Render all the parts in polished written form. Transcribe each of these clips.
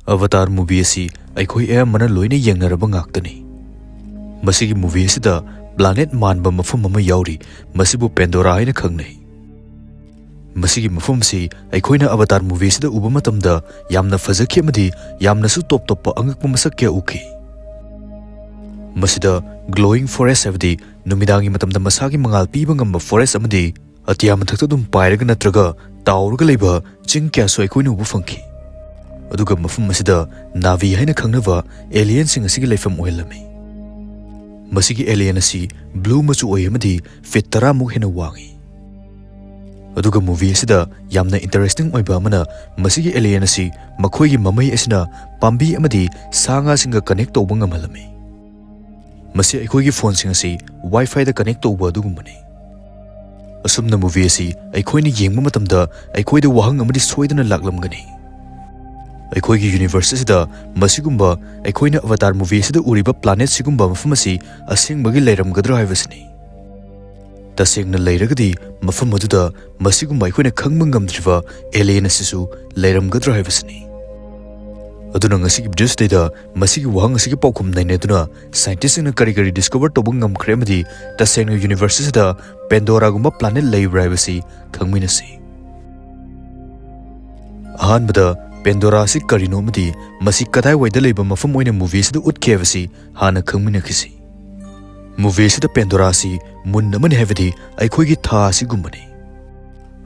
Avatar movie asi aikoi ayamana loina yengnaraba ngaktani. Masigi movie asida planet manba mafum ama yauri masibu Pandora haina khangnai. Masigi mafum si aikoina Avatar movie asida uba matamda yamna fazakhi amadi yamna su top top angakpa masak kya uki. Masida glowing forest havdi numidangi matamda masagi mangal piba ngamba forest amadi atiyam thakta dum pairaga natraga tauraga leiba ching kya so aikoina uba fangki. Aduga mafum masida Navi haina khangnaba alien sing asigi Leifam oilami. Masigi alien asi blue machu oi amadi fit 10 muk hena wangi. Aduga movie asida yamna interesting oiba amana masigi alien asi makhoi gi mamai asina pambi amadi sanga singa connect tawba ngamalami. Masi aikoi gi phone sing asi wifi da connect tawba adugumani. Asumna movie asi aikoi ni yengma matamda aikoi da wahang amadi soidana laklamgani. Aikoi gi universe asida masigumba aikoi na Avatar movie asida uriba planet sigumba mafam asi asengbagi leiramgadra haibasini. Tasengna leiragadi mafam aduda masigumba aikoi na khangba ngamdriba alien asisu leiramgadra haibasini. Aduna ngasigi video da masigi wahang asigi paukum naineduna scientist na kari discover tobang ngamkhre amadi tasengna universe asida Pandora gumba planet leibra haibasi khangminasi. Ahanbada Pandora si karino madi masi kadai waida leiba mafam oina movie sida utkevasi Hanna khangminakisi. Movie sida Pandora si munna mani havidi aikoi gi tha si gumbani.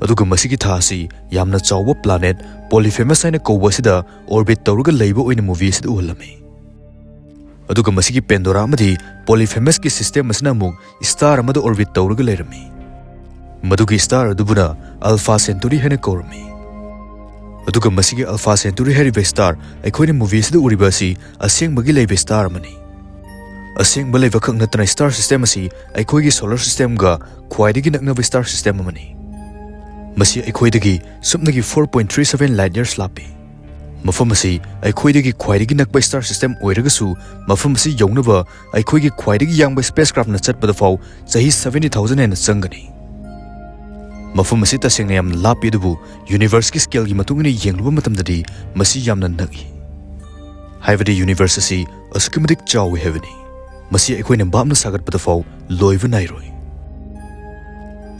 Aduga masigi tha si yamna chawba planet polyphemus aina kouba sida orbit tawruga leiba oina movie sida uhalami. Aduga masigi Pandora amadi polyphemus ki system asna muk star amada orbit tawruga leirami. Madugi star adubuna Alpha Centauri hena korami. Aduga masigi Alpha Centauri heriba star aikoina movie sida uriba si asengbagi leiba star amani. Asengba leiba khak natana star system asi aikoigi solar system ga kyde naknaba star system amani. Masi aikoidagi supnagi 4.37 light years lapi. Mafam asi aikoidagi kyde nakba star system oiragasu mafam asi yaunaba aikoigi kyde yangba spacecraft na chatpada fau chahi 70,000 hena changani. Mafam asi tasengna yamna lapi adubu universe ki scale gi matungina yengluba matamdadi masi yamna nagi. Haibadi universe asi asukimadik chawi heaveni. Masi aikoina bamna sagatpada fau loiva nairoi.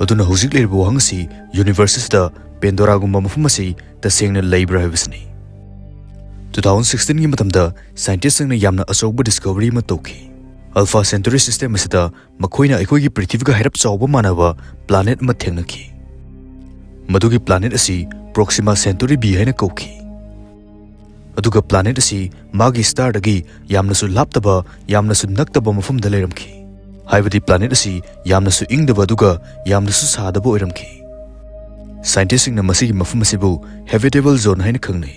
Aduna hujik leirba wahang asi universe asida Pandora gumba mafam asi tasengna leibra haibasni. 2016 gi matamda scientist singna yamna achauba discovery ma tawki. Alpha Centauri system asida makhoina aikoigi prithvi ga hairap chawba manaba planet ma thengnaki. Madugi planet asi Proxima Centauri b haina kauki. Aduga planet asi magi star dagi yamna su laptaba yamna su naktaba mafam da leiramki. Haibadi planet asi yamna su ingdaba aduga yamna su sadaba oiramki. Scientist singna masigi mafam asibu habitable zone haina khangnai.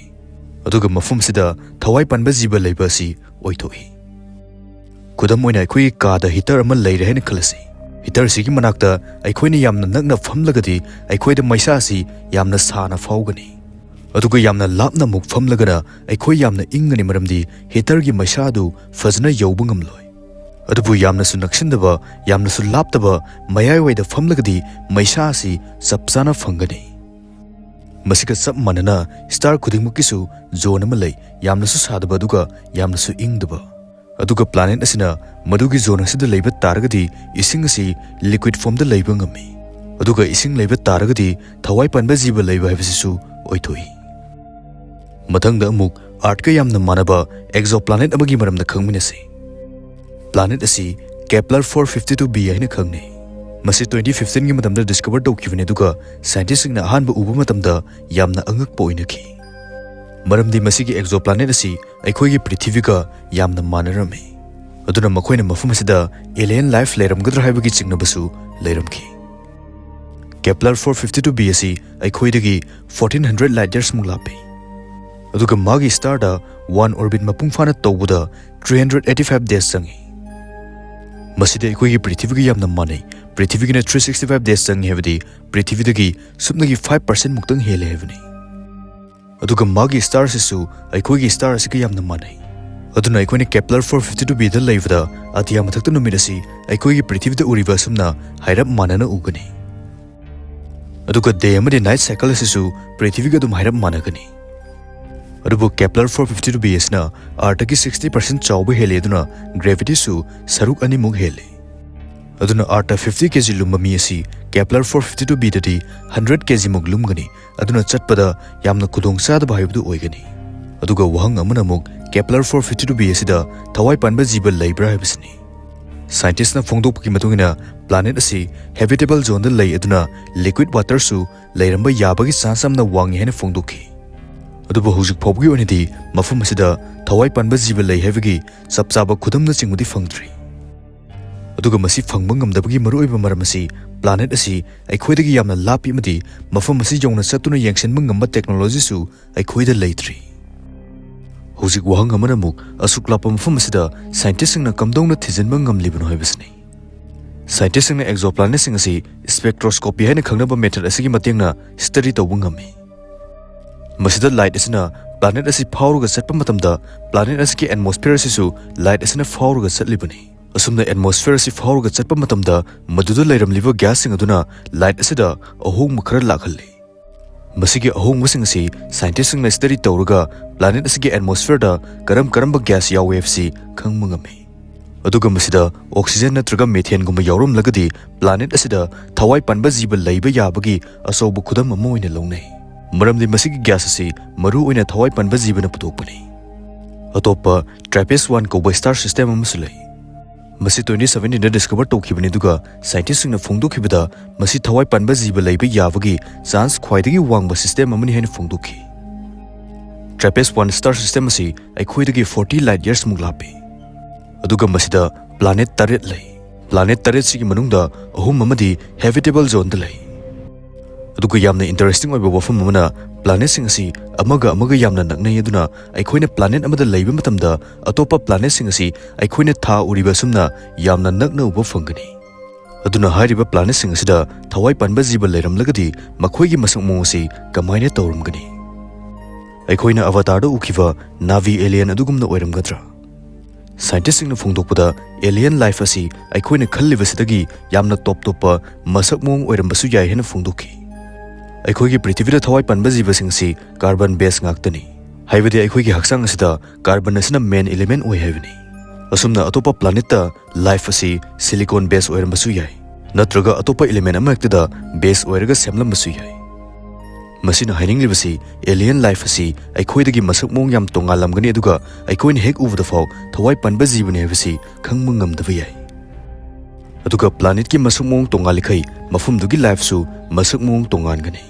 Aduga mafam sida thawai panba jiba leiba asi oithoi. Kudam oina aikoi kada heater ama leire haina khalasi. Heater sigi manakta aikoina yamna nakna famlagadi aikoida maisa asi yamna sana faugani. Aduga yamna lapna muk famlagana aikoi yamna ingani maramdi heater gi maisa adu fazna yauba ngamloi. Adubu yamna su nakshindaba yamna su laptaba mayai waida famlagadi maisa asi sapsana fangani. Masika sap manana star kudingmukisu zone ama lei yamna su sadaba aduga yamna su ingdaba. Aduga planet asina madugi zone asida leiba taragadi ising asi liquid form da leiba ngami. Aduga ising leiba taragadi thawai panba jiba leiba haibasisu oithoi. Mathangda amuk art ka yamna manaba exoplanet amagi maramda khangminasi. Planet asi Kepler 452b haina khangnai. Masi 2015 gi matamda discover tawkibane aduga scientist singna ahanba uba matamda yamna angakpa oinaki. Maramdi masigi exoplanet asi aikoigi prithviga yamna manarami. Aduna makoina mafum asida alien life leiramgadra haibagi chingnabasu leiramki. Kepler 452b asi aikoidagi 1400 light years muk lapi. Aduga magi star da one orbit mapungfana tawbuda 385 days changi. Masida aikoigi prithviga yamna manai. Prithvigina 365 days changi habadi prithvidagi supnagi 5% muktang hele habani. Aduga magi star sisu aikoigi star asika yamna manai. Aduna aikoini Kepler 452b da leivada atiya mathakta numit asi aikoigi prithvida uriba sumna hairap manana ugani. Aduga day amadi night cycle asisu prithviga dum hairap managani. अदुबु Kepler 452b असना आर्टकी 60% चाउब हेले अदुना gravity सु सरुक अनि मुग हेले अदुना आर्टा 50 kg लुम्बा मी असि Kepler 452b ददि 100 kg मुग लुमगनी अदुना चटपदा यामना कुदोंग सादबा हाइबदु ओइगनी अदुगा वहंग अमना मुग केप्लर 452b असिदा थवाई पानबा जीव लैब्रा हाइबसनी साइंटिस्ट ना फोंदोकपकी मतुंगिना प्लैनेट असि हैबिटेबल जोन द लै अदुना लिक्विड वाटर सु लैरंबा याबगी चांस अमना वांगी हेने फोंदोकी अदुबु हुजिक फौबगी ओनिदि मफम असिदा थवाई पानबा जीव लै हाइबगी सबचाबा खुदमना चिंगमुदि फंगद्री अदुगा मसी फंगबा ngamdabagi maruoiba maram asi planet asi aikhoidagi yamna lapi amadi mafam asi jongna satuna yengsenba ngamba technology su aikhoida leitri hojik wahang amana muk asuk lapa mafam asida scientist singna kamdongna thijenba ngamlibano haibasni scientist singna exoplanet sing asi spectroscopy haina khangnaba method asigi matengna study tawba ngami masida light asina planet asi phauruga chatpa matamda planet asigi atmosphere asisu light asina phauruga chatlibani असुमना atmosphere से फाउरगा चटपा मतमदा मदुदा लैरमलिबा gas सिंग अदुना light असिदा अहोंग खरा लाखल्ले मसिगे अहोंग वसिंग असि scientist सिंगना study तौरगा planet असिगे atmosphere दा करम gas यावेफसी खंगमंगमे अदुगा मसिदा oxygen नत्रगा methane गुम यावरम लगदी planet असिदा थवाई पनबा जीव लैबा याबगी असौब खुदम अमो ओइना लौनै मरमदि मसिगे गैस असि मरु ओइना थवाई पनबा जीवना पुतोकपनि अतोपा ट्रैपेस 1 को स्टार सिस्टम अमसुलै मसी 2017 डिस्कवर तौखिबनि दुगा साइंटिस्ट सिंगना फोंदोखिबदा मसी थवाई पानबा जीव लैबा याबगी चांस ख्वाइदगी वांगबा सिस्टम अमनि हेन फोंदोखि ट्रैपेस 1 स्टार सिस्टम असि अखोइदगी 40 लाइट इयर्स मुगलापि अदुगा मसिदा प्लैनेट तरेट लै प्लैनेट तरेट सिगी मनुंगदा अहुम अमदि हैबिटेबल जोन द लै अदुगा यामना इंटरेस्टिंग ओइबा वफम अमना प्लैनेट सिंग असि अमगा यामना नकनै अदुना अखोइना प्लैनेट अमदा लैबा मतमदा अतोपा प्लैनेट सिंग असि अखोइना था उरिबा सुमना यामना नकना उबा फंगनी अदुना हारिबा प्लैनेट सिंग असिदा थवाई पानबा जीव लैरमलगदी मखोइगी मसक मोंग असि कमाइना तौरमगनी अखोइना अवतारदा उखिबा नावी एलियन अदुगुमना ओइरमगद्रा साइंटिस्ट सिंगना फोंदोकपदा एलियन लाइफ असि अखोइना खल्लिबसिदगी यामना टॉप मसक मोंग ओइरमबसु याय हेना फोंदोखि अखोइगी पृथ्वीदा थवाई पानबा जीवसिंग असि कार्बन बेस ngaktani हाइबदि अखोइगी हक्सांग असिदा कार्बन असना मेन एलिमेंट ओइ हाइबनि असुमना अतोपा प्लैनेट ता लाइफ असि सिलिकॉन बेस ओइरमबसु याय नत्रगा अतोपा एलिमेंट अमक्तदा बेस ओइरगा सेमलमबसु याय मसिना हाइनिंगलिबसि एलियन लाइफ असि अखोइदगी मसक मोंग याम तोंगालमगनि अदुगा अखोइन हेक उबदा फाव थवाई पानबा जीवने हाइबसि खंगमंग ngamdaba याय अदुगा प्लैनेट की मसक मोंग तोंगालिखै मफुमदुगी लाइफ सु मसक मोंग तोंगानगनि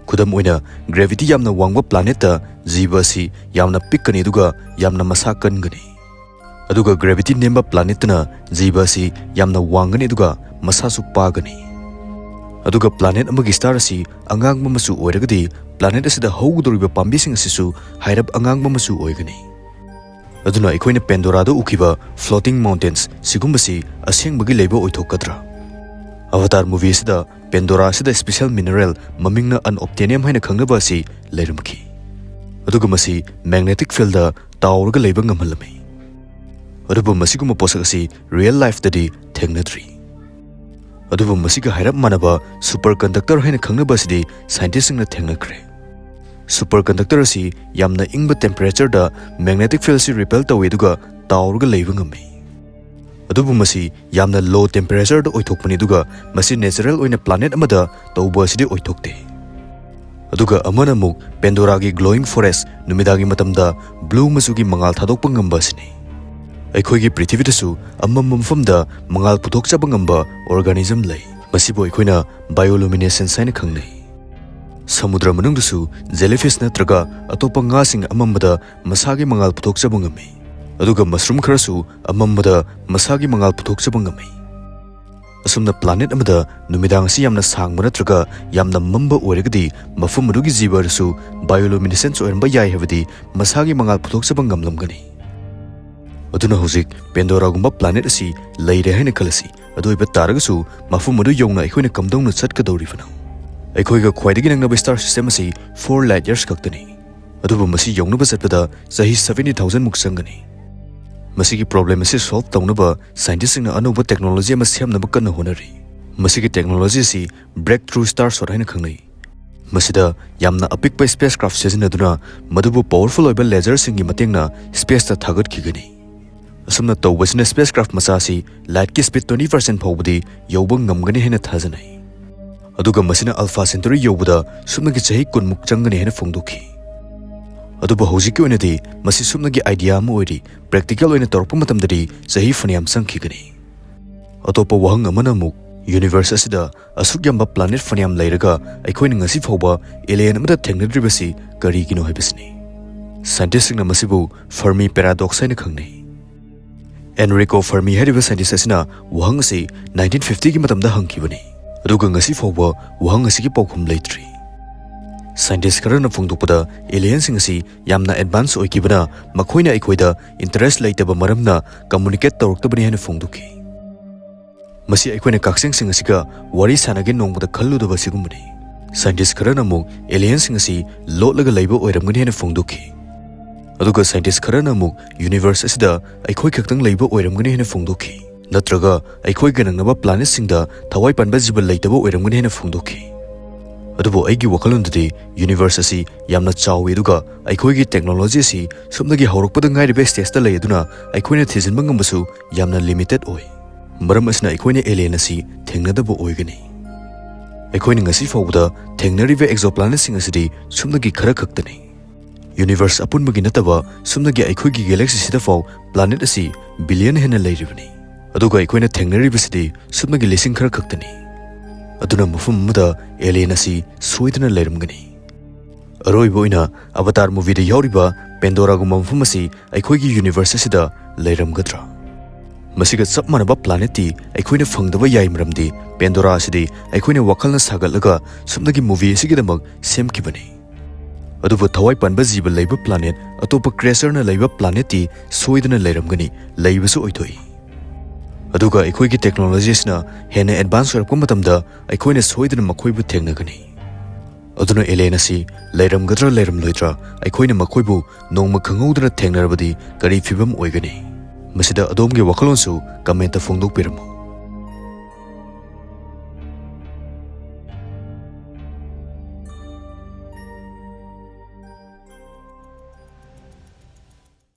खुदम ओइना ग्रेविटी यामना वांगबा प्लैनेट ता जीव असि यामना पिककनि दुगा यामना मसा कनगनि अदुगा ग्रेविटी नेम्बा प्लैनेट तना जीव असि यामना वांगनि दुगा मसा सु पागनि अदुगा प्लैनेट अमगी स्टार असि अंगांगबा मसु ओइरगदि प्लैनेट असिदा हौगदोरिबा पाम्बिसिंग असिसु हाइरब अंगांगबा मसु ओइगनि अदुना अखोइना पेंडोरादा उखिबा फ्लोटिंग माउंटेन्स सिगुमबसि असेंबगी लेबा ओइथोकद्रा अवतार मूवी असिदा पेंडोरा असिदा स्पेशल मिनरल ममिंगना अनऑब्टेनियम हाइना खंगनबा असि लैरमखि अदुगा मसि मैग्नेटिक फील्ड तावरगा लैबा ngamhalami अदुबु मसिगुम पोसक असि रियल लाइफ ददि थेंगनद्रि अदुबु मसिगा हाइरब मानबा सुपर कंडक्टर हाइना खंगनबा असिदि साइंटिस्ट सिंगना थेंगनख्रे सुपर कंडक्टर असि यामना इंगबा टेम्परेचर दा मैग्नेटिक फील्ड सि रिपेल तवे दुगा तावरगा लैबा ngami अदुबु मसि यामना लो टेम्परेचर दा ओइथोकपनि दुगा मसि नेचुरल ओइना प्लैनेट अमदा तौबा असिदि ओइथोकते अदुगा अमना मुक पेंडोरागी ग्लोइंग फॉरेस्ट नुमिदागी मतमदा ब्लू मसुगी मंगाल थादोकपा ngamba सिनि अखोइगी पृथ्वीदसु अमम मफमदा मंगाल पुथोकचबा ngamba ऑर्गेनिज्म लै मसिबो अखोइना बायोलुमिनेसेंस हाइना खंगनै समुद्र मनुंगदसु जेलीफिश नत्रगा अतोपा ngasing अममदा मसागी मंगाल पुथोकचबा ngami अदुगा मशरूम खरसु अममदा मसागी मंगाल पुथोकचबा ngami असुमना प्लैनेट अमदा नुमिदांग असि यामना सांगबा नत्रगा यामना मम्बा ओइरगदि मफम मदुगी जीवरसु बायोलुमिनेसेंस ओइरंबा याय हबदि मसागी मंगाल पुथोकचबा ngamlamgani अदुना होजिक पेंडोरागुम्बा प्लैनेट असि लैरे हाइना खलसि अदुइबा तारगसु मफम मदु यौना अखोइना कमदौना चटकदौरिबनो अखोइगा ख्वाइदगी नंगनबा स्टार सिस्टम असि 4 लाइट इयर्स खक्तनि अदुबु मसि यौनबा चटपदा सही 70,000 मुक संगनि मसिगी प्रॉब्लम असे सॉल्व तौनबा साइंटिस्ट सिंगना अनोबा टेक्नोलॉजी अमा सेमनबा कन्ना होनरि मसिगी टेक्नोलॉजी असि ब्रेक थ्रू स्टार शॉट हाइना खंगनै Masida yamna apikpa spacecraft sizinaduna madubu powerful oiba laser singi matengna space ta thagat khigani. Asumna tawbasina spacecraft masasi light ki speed 20% phawbudi yawba ngamgani hena thajanai. Aduga masina Alpha Centauri yawbada sumnagi chahi kunmuk changani hena phongdokhi. Aduba hojiki oinadi masi sumnagi idea ama oiri practical oina torpa matamdadi chahi faniyam sangkhigani. Atopa wahang amana amuk universe asida asuk yamba planet faniyam leiraga aikhoina ngasi phawba alien amada thengnadribasi karigino haibasni. Scientist singna masibu Fermi paradox haina khangnai. Enrico Fermi hariba scientist asina wahang asi 1950 gi matamda hangkibani. Aduga ngasi phawba wahang asi gi pawkhum leitri. Scientist karana phongdokpada alien sing asi yamna advance oikibana makhoina aikhoida interest leitaba maramna communicate tawroktabani haina phongdokhi. Masi aikhoina kakseng sing asiga wari sanage nongbuda khalludaba sigumani. Scientist karana amuk alien sing asi lotlaga leiba oiramgani haina phongdokhi. Aduga scientist karana amuk universe asida aikhoi khaktang leiba oiramgani haina phongdokhi. Natraga aikhoi ganangnaba planet singda thawai panba jiba leitaba oiramgani haina phongdokhi. Adubu aigi wakalondadi universe asi yamna chawi aduga aikhoigi technology asi sumnagi hawrokpada ngairibe stage ta lei aduna aikhoina thijinba ngambasu yamna limited oi. Maram asina aikhoina alien asi thengnadaba oigani. Aikhoina ngasi fawbada thengnaribe exoplanet sing asidi sumnagi khara khaktani. Universe apunbagi nataba sumnagi aikhoigi galaxy sida faw planet asi billion hena leiribani. Aduga aikhoina thengnaribasidi sumnagi lising khara khaktani. Aduna mafum amada alien asi soidana leiramgani. Aroiba oina Avatar movie da yauriba Pandora gumma mafum asi aikhoigi universe asida leiramgadra. Masiga chap manaba planet ti aikhoina phangdaba yai maramdi Pandora asidi aikhoina wakhalna sagatlaga sumnagi movie asigidamak semkibani. Adubu thawai panba jiba leiba planet atopa crasher na leiba planet ti soidana leiramgani leibasu oithoi. Aduga aikhoigi technologies na hena advance oirapka matamda aikhoina soidana makhoibu thengnagani. Aduna alien asi leiramgadra leiramloidra aikhoina makhoibu nongma khanghaudana thengnarabadi kari fibam oigani. Masida adomge wakalonsu comment ta phongdokpiramu.